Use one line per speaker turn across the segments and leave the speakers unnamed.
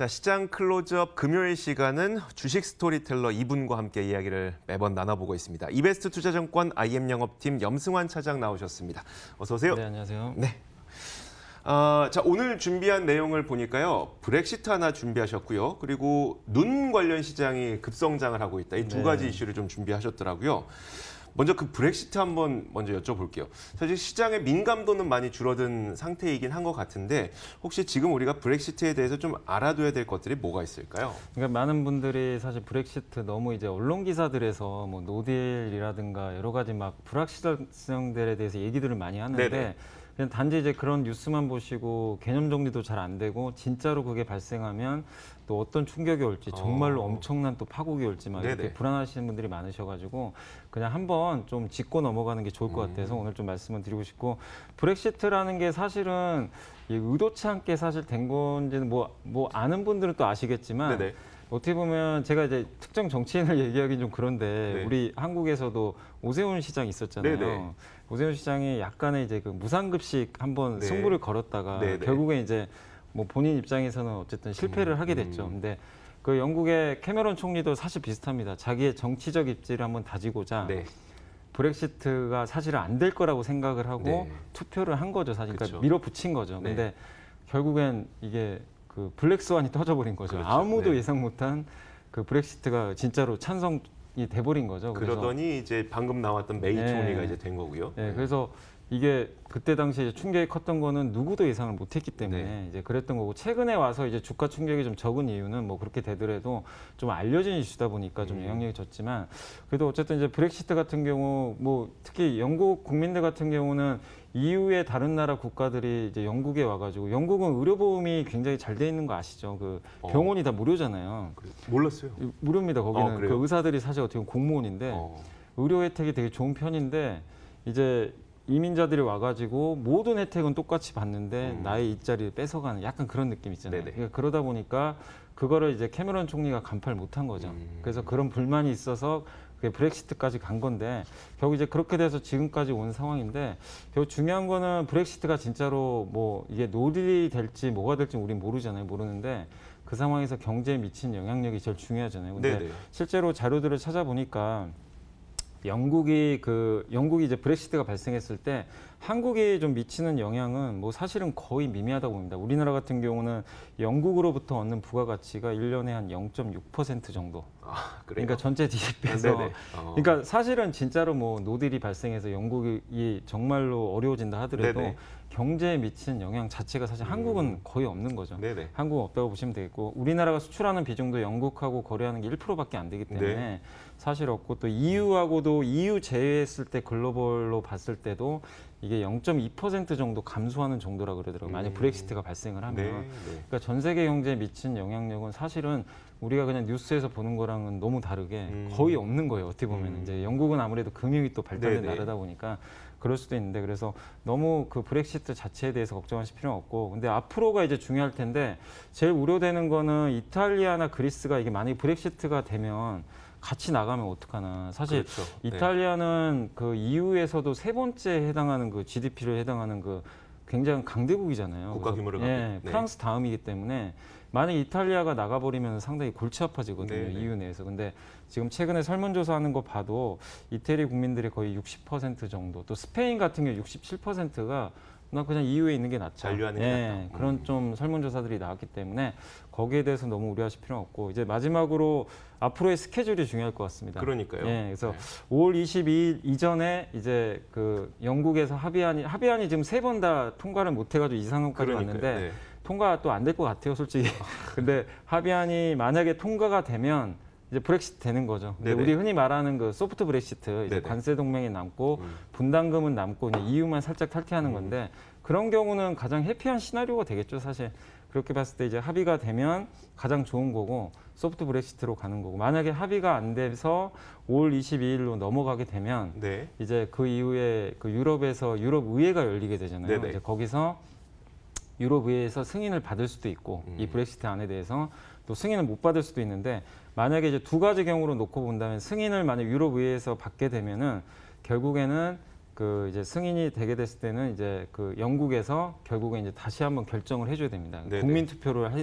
자, 시장 클로즈업 금요일 시간은 주식 스토리텔러 이분과 함께 이야기를 매번 나눠보고 있습니다. 이베스트 투자증권 IM 영업팀 염승환 차장 나오셨습니다. 어서 오세요.
네, 안녕하세요.
네. 자, 오늘 준비한 내용을 보니까요. 브렉시트 하나 준비하셨고요. 그리고 눈 관련 시장이 급성장을 하고 있다. 이 두 가지 이슈를 좀 준비하셨더라고요. 먼저 그 브렉시트 한번 먼저 여쭤볼게요. 사실 시장의 민감도는 많이 줄어든 상태이긴 한 것 같은데 혹시 지금 우리가 브렉시트에 대해서 좀 알아둬야 될 것들이 뭐가 있을까요?
그러니까 많은 분들이 사실 브렉시트 너무 이제 언론 기사들에서 뭐 노딜이라든가 여러 가지 막 불확실성들에 대해서 얘기들을 많이 하는데
네네.
그냥 단지 이제 그런 뉴스만 보시고 개념 정리도 잘 안 되고 진짜로 그게 발생하면 또 어떤 충격이 올지 정말로 엄청난 또 파국이 올지 막 이렇게
네네.
불안하시는 분들이 많으셔가지고 그냥 한번 좀 짚고 넘어가는 게 좋을 것 같아서 오늘 좀 말씀을 드리고 싶고 브렉시트라는 게 사실은 의도치 않게 사실 된 건지는 뭐 아는 분들은 또 아시겠지만
네네.
어떻게 보면 제가 이제 특정 정치인을 얘기하기는 좀 그런데
네.
우리 한국에서도 오세훈 시장이 있었잖아요.
네네.
오세훈 시장이 약간의 이제 그 무상급식 한번
네.
승부를 걸었다가
네네.
결국에 이제 뭐 본인 입장에서는 어쨌든 실패를 하게 됐죠. 근데 그 영국의 캐머런 총리도 사실 비슷합니다. 자기의 정치적 입지를 한번 다지고자
네.
브렉시트가 사실은 안 될 거라고 생각을 하고
네.
투표를 한 거죠. 사실
그렇죠.
그러니까 밀어붙인 거죠.
네.
근데 결국엔 이게 그 블랙스완이 터져버린 거죠.
그렇죠.
아무도
네.
예상 못한 그 브렉시트가 진짜로 찬성이 돼버린 거죠.
그러더니 이제 방금 나왔던 메이
네.
총리가 이제 된 거고요.
네, 그래서 이게 그때 당시에 충격이 컸던 거는 누구도 예상을 못했기 때문에
네.
이제 그랬던 거고 최근에 와서 이제 주가 충격이 좀 적은 이유는 뭐 그렇게 되더라도 좀 알려진 이슈다 보니까 좀 영향력이 졌지만 그래도 어쨌든 이제 브렉시트 같은 경우 뭐 특히 영국 국민들 같은 경우는 EU의 다른 나라 국가들이 이제 영국에 와가지고 영국은 의료보험이 굉장히 잘 돼 있는 거 아시죠? 그 병원이 다 무료잖아요.
몰랐어요.
무료입니다. 거기는
그래요?
그 의사들이 사실 어떻게 보면 공무원인데 의료 혜택이 되게 좋은 편인데 이제 이민자들이 와가지고 모든 혜택은 똑같이 받는데 나의 일자리를 뺏어가는 약간 그런 느낌 있잖아요.
네네.
그러니까 그러다 보니까 그거를 이제 캐머런 총리가 간파를 못한 거죠. 그래서 그런 불만이 있어서 그게 브렉시트까지 간 건데 결국 이제 그렇게 돼서 지금까지 온 상황인데 결국 중요한 거는 브렉시트가 진짜로 뭐 이게 노딜이 될지 뭐가 될지 우린 모르잖아요. 모르는데 그 상황에서 경제에 미친 영향력이 제일 중요하잖아요. 근데
네네.
실제로 자료들을 찾아보니까 영국이 이제 브렉시트가 발생했을 때 한국이 좀 미치는 영향은 뭐 사실은 거의 미미하다고 봅니다. 우리나라 같은 경우는 영국으로부터 얻는 부가가치가 1년에 한 0.6% 정도.
그래요?
그러니까 전체 GDP에서.
네네.
그러니까 사실은 진짜로 뭐 노딜이 발생해서 영국이 정말로 어려워진다 하더라도
네네.
경제에 미치는 영향 자체가 사실 한국은 거의 없는 거죠.
네네.
한국은 없다고 보시면 되겠고 우리나라가 수출하는 비중도 영국하고 거래하는 게 1%밖에 안 되기 때문에
네.
사실 없고 또 EU하고도 EU 제외했을 때 글로벌로 봤을 때도 이게 0.2% 정도 감소하는 정도라 그러더라고요. 만약 브렉시트가 발생을 하면.
네. 네.
그러니까 전 세계 경제에 미친 영향력은 사실은 우리가 그냥 뉴스에서 보는 거랑은 너무 다르게 거의 없는 거예요. 어떻게 보면 이제 영국은 아무래도 금융이 또 발달된
네네.
나라다 보니까 그럴 수도 있는데 그래서 너무 그 브렉시트 자체에 대해서 걱정하실 필요는 없고 근데 앞으로가 이제 중요할 텐데 제일 우려되는 거는 이탈리아나 그리스가 이게 만약에 브렉시트가 되면 같이 나가면 어떡하나. 사실
그렇죠. 네.
이탈리아는 그 EU에서도 세 번째 해당하는 그 GDP를 해당하는 그 굉장히 강대국이잖아요.
국가
그래서
규모를
예,
갖고. 네.
프랑스 다음이기 때문에 만약 이탈리아가 나가버리면 상당히 골치 아파지거든요.
네네.
EU 내에서. 근데 지금 최근에 설문조사하는 거 봐도 이태리 국민들이 거의 60% 정도, 또 스페인 같은 경우 67%가 나 그냥 EU에 있는 게 낫죠.
잔류하는 게 낫다.
그런 좀 설문조사들이 나왔기 때문에 거기에 대해서 너무 우려하실 필요는 없고 이제 마지막으로 앞으로의 스케줄이 중요할 것 같습니다.
그러니까요.
그래서 5월 22일 이전에 이제 그 영국에서 합의안이 지금 3번 다 통과를 못 해가지고 이상한까지 왔는데
네.
통과 또 안 될 것 같아요, 솔직히. 근데 합의안이 만약에 통과가 되면 이제 브렉시트 되는 거죠. 근데
네네.
우리 흔히 말하는 그 소프트 브렉시트, 이제
네네.
관세 동맹이 남고 분담금은 남고 그냥 EU만 살짝 탈퇴하는 건데 그런 경우는 가장 해피한 시나리오가 되겠죠, 사실. 그렇게 봤을 때 이제 합의가 되면 가장 좋은 거고 소프트 브렉시트로 가는 거고 만약에 합의가 안 돼서 5월 22일로 넘어가게 되면
네.
이제 그 이후에 그 유럽에서 유럽 의회가 열리게 되잖아요.
네네.
이제 거기서 유럽 의회에서 승인을 받을 수도 있고 이 브렉시트 안에 대해서 또 승인을 못 받을 수도 있는데 만약에 이제 두 가지 경우로 놓고 본다면 승인을 만약 유럽 의회에서 받게 되면은 결국에는 그 이제 승인이 되게 됐을 때는 이제 그 영국에서 결국에 이제 다시 한번 결정을 해줘야 됩니다.
네네.
국민 투표를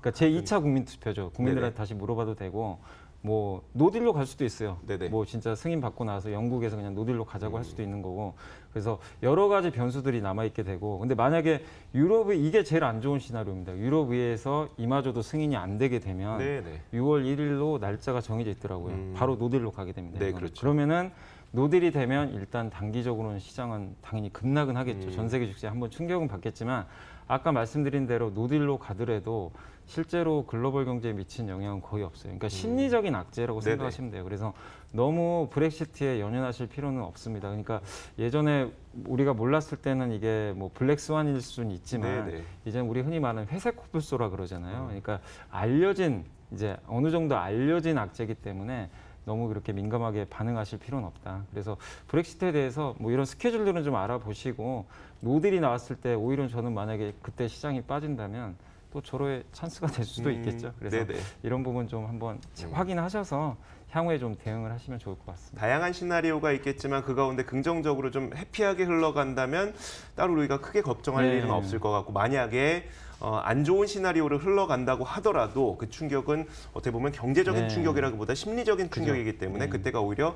그러니까 제 2차 국민 투표죠. 국민들한테
네네.
다시 물어봐도 되고 뭐 노딜로 갈 수도 있어요.
네네.
뭐 진짜 승인 받고 나서 영국에서 그냥 노딜로 가자고 할 수도 있는 거고. 그래서 여러 가지 변수들이 남아 있게 되고. 근데 만약에 유럽이 이게 제일 안 좋은 시나리오입니다. 유럽의회에서 이마저도 승인이 안 되게 되면
네네.
6월 1일로 날짜가 정해져 있더라고요. 바로 노딜로 가게 됩니다.
네,
이거는.
그렇죠.
그러면은 노딜이 되면 일단 단기적으로는 시장은 당연히 급락은 하겠죠. 전 세계 주식에 한번 충격은 받겠지만 아까 말씀드린 대로 노딜로 가더라도 실제로 글로벌 경제에 미친 영향은 거의 없어요. 그러니까 심리적인 악재라고
네네.
생각하시면 돼요. 그래서 너무 브렉시트에 연연하실 필요는 없습니다. 그러니까 예전에 우리가 몰랐을 때는 이게 뭐 블랙스완일 수는 있지만
네네.
이제는 우리 흔히 말하는 회색 코뿔소라 그러잖아요. 그러니까 알려진 이제 어느 정도 알려진 악재이기 때문에 너무 그렇게 민감하게 반응하실 필요는 없다. 그래서 브렉시트에 대해서 뭐 이런 스케줄들은 좀 알아보시고 노딜이 나왔을 때 오히려 저는 만약에 그때 시장이 빠진다면 또 저로의 찬스가 될 수도 있겠죠. 그래서
네네.
이런 부분 좀 한번 확인하셔서 향후에 좀 대응을 하시면 좋을 것 같습니다.
다양한 시나리오가 있겠지만 그 가운데 긍정적으로 좀 해피하게 흘러간다면 따로 우리가 크게 걱정할
네.
일은 없을 것 같고 만약에 안 좋은 시나리오를 흘러간다고 하더라도 그 충격은 어떻게 보면 경제적인
네.
충격이라기보다 심리적인 충격이기 때문에 그때가 오히려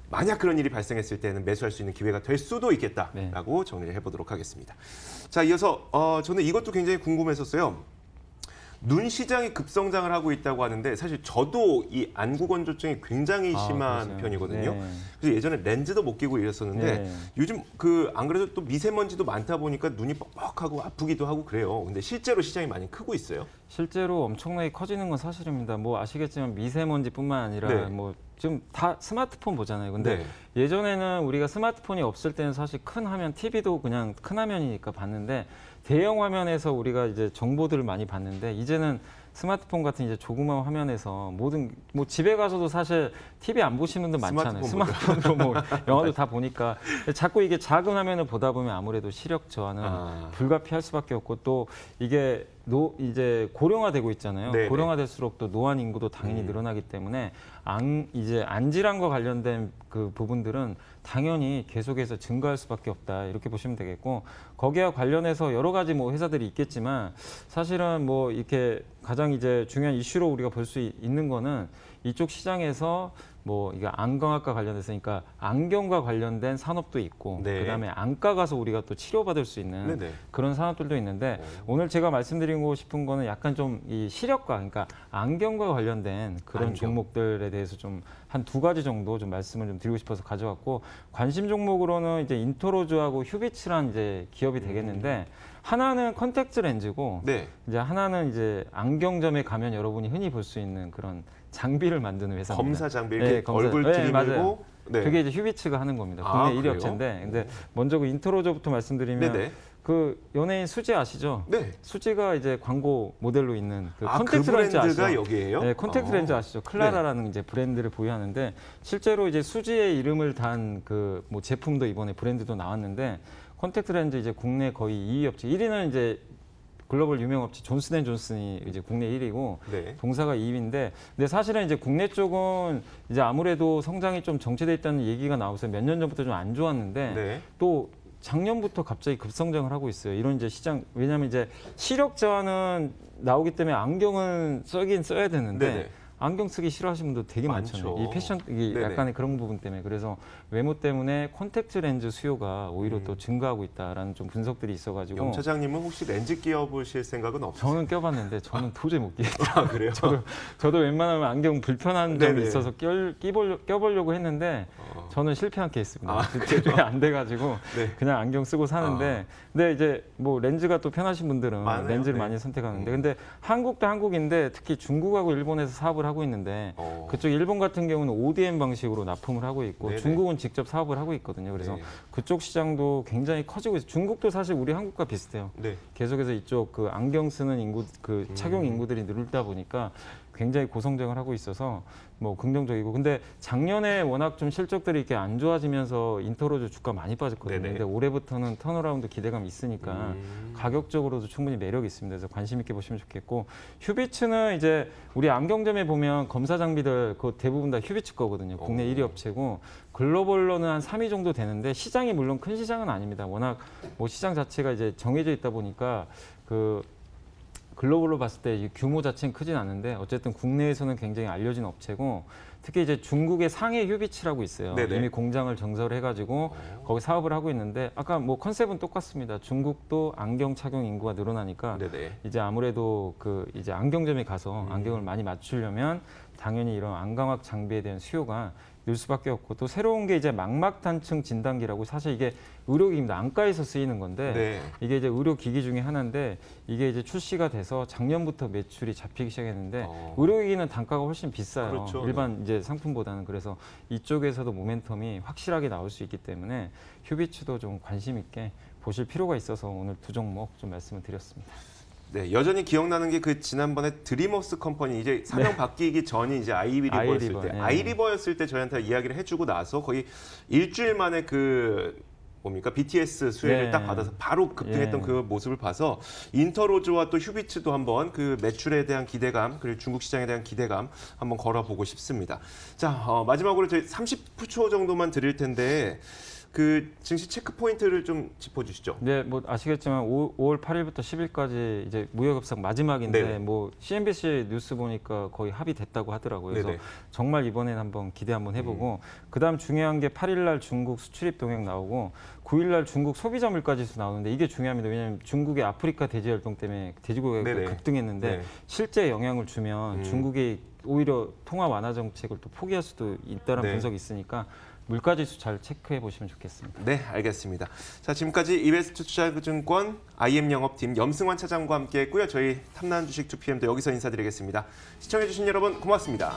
만약 그런 일이 발생했을 때는 매수할 수 있는 기회가 될 수도 있겠다라고 정리를 해보도록 하겠습니다. 자, 이어서 저는 이것도 굉장히 궁금했었어요. 눈 시장이 급성장을 하고 있다고 하는데 사실 저도 이 안구 건조증이 굉장히 심한
그러세요.
편이거든요.
네.
그래서 예전에 렌즈도 못 끼고 이랬었는데
네.
요즘 그 안 그래도 또 미세먼지도 많다 보니까 눈이 뻑뻑하고 아프기도 하고 그래요. 근데 실제로 시장이 많이 크고 있어요.
실제로 엄청나게 커지는 건 사실입니다. 뭐 아시겠지만 미세먼지뿐만 아니라
네.
뭐 지금 다 스마트폰 보잖아요. 근데
네.
예전에는 우리가 스마트폰이 없을 때는 사실 큰 화면, TV도 그냥 큰 화면이니까 봤는데 대형 화면에서 우리가 이제 정보들을 많이 봤는데 이제는 스마트폰 같은 이제 조그마한 화면에서 모든 뭐 집에 가서도 사실 TV 안 보시는 분들 많잖아요. 스마트폰으로 뭐 영화도 다 보니까 자꾸 이게 작은 화면을 보다 보면 아무래도 시력 저하는 불가피할 수밖에 없고 또 이게 이제 고령화되고 있잖아요.
네네.
고령화될수록 또 노안 인구도 당연히 늘어나기 때문에 이제 안질환과 관련된 그 부분들은 당연히 계속해서 증가할 수밖에 없다 이렇게 보시면 되겠고 거기와 관련해서 여러 가지 뭐 회사들이 있겠지만 사실은 뭐 이렇게 가장 이제 중요한 이슈로 우리가 볼 수 있는 거는 이쪽 시장에서 뭐 이게 안경학과 관련해서 그러니까 안경과 관련된 산업도 있고
네.
그다음에 안과 가서 우리가 또 치료받을 수 있는
네네.
그런 산업들도 있는데 오늘 제가 말씀드리고 싶은 거는 약간 좀 이 시력과 그러니까 안경과 관련된 그런
안경.
종목들에 대해서 좀 한 2가지 정도 좀 말씀을 좀 드리고 싶어서 가져왔고 관심 종목으로는 이제 인토로즈하고 휴비츠란 이제 기업이 되겠는데 하나는 컨택트 렌즈고
네.
이제 하나는 이제 안경점에 가면 여러분이 흔히 볼 수 있는 그런 장비를 만드는 회사입니다.
검사 장비 이렇게
네, 검사.
얼굴
네, 맞아요.
들이밀고 네.
그게 이제 휴비츠가 하는 겁니다.
아,
국내 1위
그래요?
업체인데, 근데 먼저 그 인트로저부터 말씀드리면
네네.
그 연예인 수지 아시죠?
네.
수지가 이제 광고 모델로 있는 그
아,
컨택트
그
렌즈
브랜드가
아시죠?
여기예요?
네, 컨택트 렌즈 아시죠? 클라라라는 이제 브랜드를 보유하는데 실제로 이제 수지의 이름을 단 그 뭐 제품도 이번에 브랜드도 나왔는데 컨택트 렌즈 이제 국내 거의 2위 업체, 1위는 이제 글로벌 유명 업체 존슨앤존슨이 이제 국내 1위고
네.
동사가 2위인데 근데 사실은 이제 국내 쪽은 이제 아무래도 성장이 좀 정체돼 있다는 얘기가 나와서 몇 년 전부터 좀 안 좋았는데
네.
또 작년부터 갑자기 급성장을 하고 있어요. 이런 이제 시장 왜냐하면 이제 시력 저하는 나오기 때문에 안경은 쓰긴 써야 되는데
네네.
안경 쓰기 싫어하시는 분도 되게
많죠.
많잖아요. 이 패션 이게
네네.
약간의 그런 부분 때문에 그래서 외모 때문에 콘택트 렌즈 수요가 오히려 또 증가하고 있다라는 좀 분석들이 있어가지고
영 차장님은 혹시 렌즈 끼워보실 생각은 없으세요?
저는 껴봤는데 저는 도저히 못 끼겠어요.
아, 그래요?
저도 웬만하면 안경 불편한 점이
네네.
있어서 껴보려고 했는데 저는 실패한 케이스입니다. 그게 안 돼가지고
네.
그냥 안경 쓰고 사는데 근데 이제 뭐 렌즈가 또 편하신 분들은
많아요.
렌즈를
네.
많이 선택하는데 근데 한국도 한국인데 특히 중국하고 일본에서 사업을 하고 있는데 그쪽 일본 같은 경우는 ODM 방식으로 납품을 하고 있고
네네.
중국은 직접 사업을 하고 있거든요. 그래서
네.
그쪽 시장도 굉장히 커지고 있어요. 중국도 사실 우리 한국과 비슷해요.
네.
계속해서 이쪽 그 안경 쓰는 인구 그 착용 인구들이 늘다 보니까 굉장히 고성장을 하고 있어서 뭐 긍정적이고 근데 작년에 워낙 좀 실적들이 이렇게 안 좋아지면서 인터로즈 주가 많이 빠졌거든요.
네네.
근데 올해부터는 턴어라운드 기대감이 있으니까 가격적으로도 충분히 매력이 있습니다. 그래서 관심 있게 보시면 좋겠고 휴비츠는 이제 우리 안경점에 보면 검사 장비들 그 대부분 다 휴비츠 거거든요. 국내 1위 업체고 글로벌로는 한 3위 정도 되는데 시장이 물론 큰 시장은 아닙니다. 워낙 뭐 시장 자체가 이제 정해져 있다 보니까 그 글로벌로 봤을 때 이 규모 자체는 크진 않은데 어쨌든 국내에서는 굉장히 알려진 업체고 특히 이제 중국의 상해 휴비치라고 있어요.
네네.
이미 공장을 증설해가지고 거기 사업을 하고 있는데 아까 뭐 컨셉은 똑같습니다. 중국도 안경 착용 인구가 늘어나니까
네네.
이제 아무래도 그 이제 안경점에 가서 안경을 많이 맞추려면 당연히 이런 안광학 장비에 대한 수요가 늘 수밖에 없고 또 새로운 게 이제 망막단층 진단기라고 사실 이게 의료기기입니다. 안과에서 쓰이는 건데
네.
이게 이제 의료기기 중에 하나인데 이게 이제 출시가 돼서 작년부터 매출이 잡히기 시작했는데 의료기기는 단가가 훨씬 비싸요.
그렇죠.
일반 이제 상품보다는 그래서 이쪽에서도 모멘텀이 확실하게 나올 수 있기 때문에 휴비츠도 좀 관심 있게 보실 필요가 있어서 오늘 두 종목 좀 말씀을 드렸습니다.
네, 여전히 기억나는 게 그 지난번에 드리머스 컴퍼니 이제 사명 바뀌기 전이 이제 아이리버였을
아이리버,
때,
네.
아이리버였을 때 저희한테 이야기를 해주고 나서 거의 일주일 만에 그 뭡니까 BTS 수혜를
네.
딱 받아서 바로 급등했던
예.
그 모습을 봐서 인터로즈와 또 휴비츠도 한번 그 매출에 대한 기대감 그리고 중국 시장에 대한 기대감 한번 걸어보고 싶습니다. 자, 마지막으로 저희 30초 정도만 드릴 텐데. 그 증시 체크 포인트를 좀 짚어주시죠.
네, 뭐 아시겠지만 5월 8일부터 10일까지 이제 무역협상 마지막인데
네네.
뭐 CNBC 뉴스 보니까 거의 합의됐다고 하더라고요. 그래서
네네.
정말 이번엔 한번 기대 한번 해보고 그다음 중요한 게 8일날 중국 수출입 동향 나오고 9일날 중국 소비자 물가지수 나오는데 이게 중요합니다. 왜냐하면 중국의 아프리카 돼지 활동 때문에 돼지고기가
네네.
급등했는데
네.
실제 영향을 주면 중국이 오히려 통화 완화 정책을 또 포기할 수도 있다는
네.
분석이 있으니까 물가지수 잘 체크해 보시면 좋겠습니다.
네, 알겠습니다. 자, 지금까지 이베스트투자증권 IM 영업팀 염승환 차장과 함께했고요. 저희 탐나는 주식 2PM도 여기서 인사드리겠습니다. 시청해주신 여러분 고맙습니다.